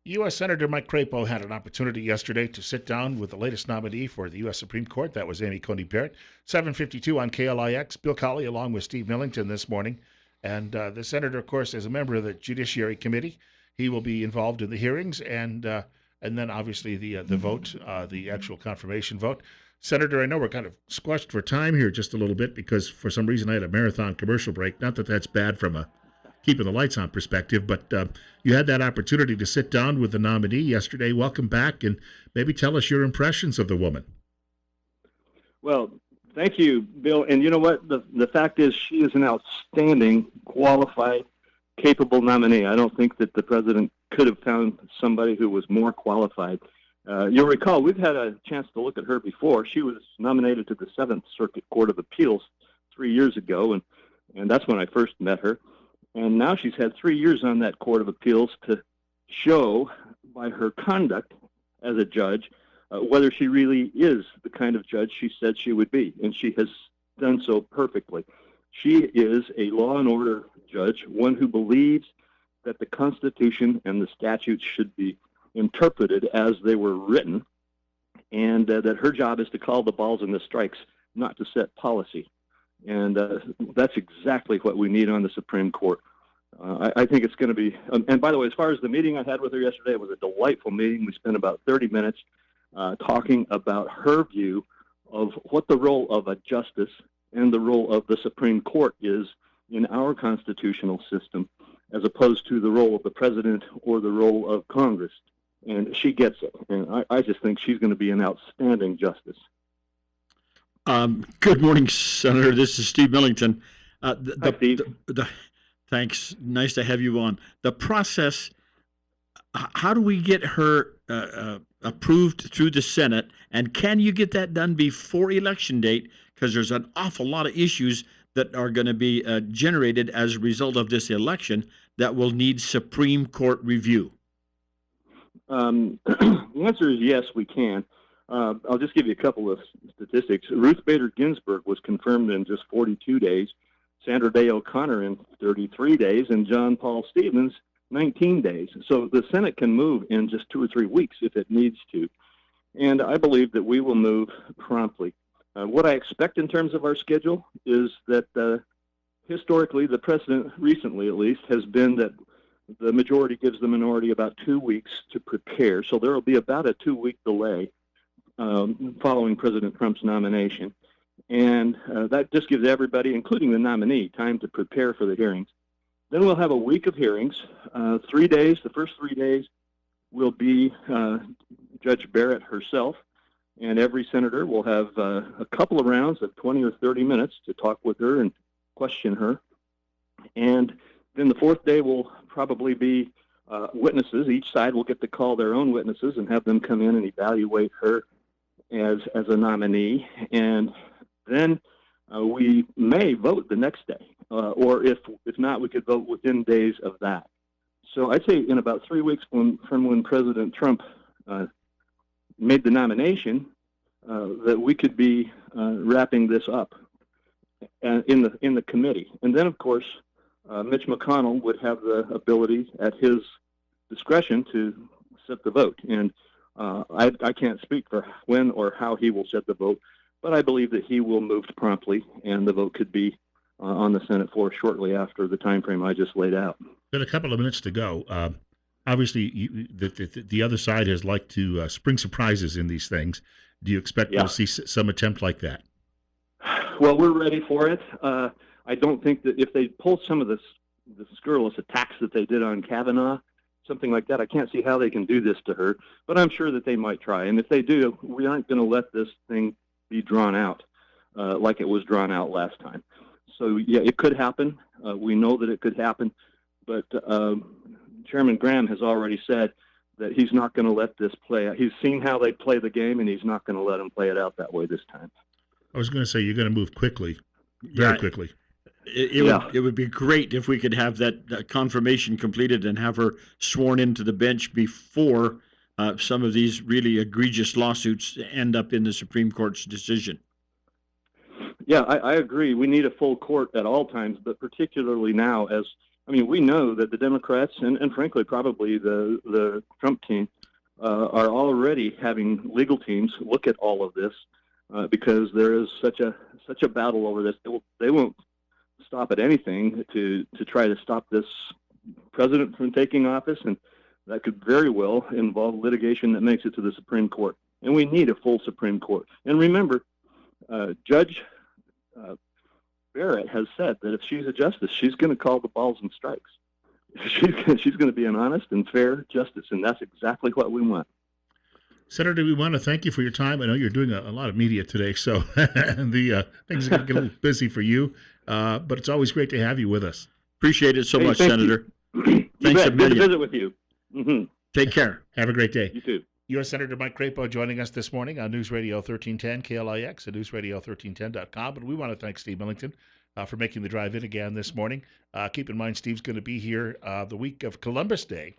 U.S. Senator Mike Crapo had an opportunity yesterday to sit down with the latest nominee for the U.S. Supreme Court. That was Amy Coney Barrett. 7:52 on KLIX. Bill Colley along with Steve Millington this morning. And the senator, of course, is a member of the Judiciary Committee. He will be involved in the hearings and then obviously the vote, the actual confirmation vote. Senator, I know we're kind of squashed for time here just a little bit because for some reason I had a marathon commercial break. Not that that's bad from a keeping the lights on perspective, but you had that opportunity to sit down with the nominee yesterday. Welcome back, and maybe tell us your impressions of the woman. Well, thank you, Bill. And you know what? The fact is she is an outstanding, qualified, capable nominee. I don't think that the president could have found somebody who was more qualified. You'll recall we've had a chance to look at her before. She was nominated to the Seventh Circuit Court of Appeals 3 years ago, and that's when I first met her. And now she's had 3 years on that Court of Appeals to show by her conduct as a judge whether she really is the kind of judge she said she would be. And she has done so perfectly. She is a law and order judge, one who believes that the Constitution and the statutes should be interpreted as they were written, and that her job is to call the balls and the strikes, not to set policy. And that's exactly what we need on the Supreme Court. I think it's going to be, and by the way, as far as the meeting I had with her yesterday, it was a delightful meeting. We spent about 30 minutes talking about her view of what the role of a justice and the role of the Supreme Court is in our constitutional system, as opposed to the role of the president or the role of Congress. And she gets it. And I just think she's going to be an outstanding justice. Good morning, Senator. This is Steve Millington. Hi, Steve. Thanks. Nice to have you on. The process, how do we get her approved through the Senate? And can you get that done before election date? Because there's an awful lot of issues that are going to be generated as a result of this election that will need Supreme Court review. The answer is yes, we can. I'll just give you a couple of statistics. Ruth Bader Ginsburg was confirmed in just 42 days, Sandra Day O'Connor in 33 days, and John Paul Stevens 19 days. So the Senate can move in just 2 or 3 weeks if it needs to. And I believe that we will move promptly. What I expect in terms of our schedule is that historically, the precedent, recently at least, has been that the majority gives the minority about 2 weeks to prepare. So there will be about a 2-week delay following President Trump's nomination. And that just gives everybody, including the nominee, time to prepare for the hearings. Then we'll have a week of hearings, 3 days. The first 3 days will be Judge Barrett herself, and every senator will have a couple of rounds of 20 or 30 minutes to talk with her and question her. And then the fourth day will probably be witnesses. Each side will get to call their own witnesses and have them come in and evaluate her as a nominee. And then we may vote the next day, or if not, we could vote within days of that. So I'd say in about 3 weeks from when President Trump made the nomination, that we could be wrapping this up in the committee. And then, of course, Mitch McConnell would have the ability at his discretion to set the vote. And I can't speak for when or how he will set the vote, but I believe that he will move promptly, and the vote could be on the Senate floor shortly after the time frame I just laid out. Got a couple of minutes to go. Obviously, the other side has liked to spring surprises in these things. Do you expect we'll see some attempt like that? Well, we're ready for it. I don't think that if they pull some of the scurrilous attacks that they did on Kavanaugh, something like that, I can't see how they can do this to her. But I'm sure that they might try. And if they do, we aren't going to let this thing be drawn out like it was drawn out last time. So, yeah, it could happen. We know that it could happen. But Chairman Graham has already said that he's not going to let this play out. He's seen how they play the game, and he's not going to let them play it out that way this time. I was going to say you're going to move quickly, very quickly. It would be great if we could have that confirmation completed and have her sworn into the bench before some of these really egregious lawsuits end up in the Supreme Court's decision. Yeah, I agree. We need a full court at all times, but particularly now as I mean, we know that the Democrats and frankly, probably the Trump team are already having legal teams look at all of this because there is such a battle over this. They won't stop at anything to try to stop this president from taking office, and that could very well involve litigation that makes it to the Supreme Court. And we need a full Supreme Court. And remember, Judge Barrett has said that if she's a justice, she's going to call the balls and strikes. She's going to be an honest and fair justice, and that's exactly what we want. Senator, we want to thank you for your time. I know you're doing a lot of media today, so the things are going to get a little busy for you, but it's always great to have you with us. Appreciate it so much, Senator. Thanks a million. Good to visit with you. Mm-hmm. Take care. Have a great day. You too. U.S. Senator Mike Crapo joining us this morning on News Radio 1310 KLIX and newsradio1310.com. And we want to thank Steve Millington for making the drive in again this morning. Keep in mind, Steve's going to be here the week of Columbus Day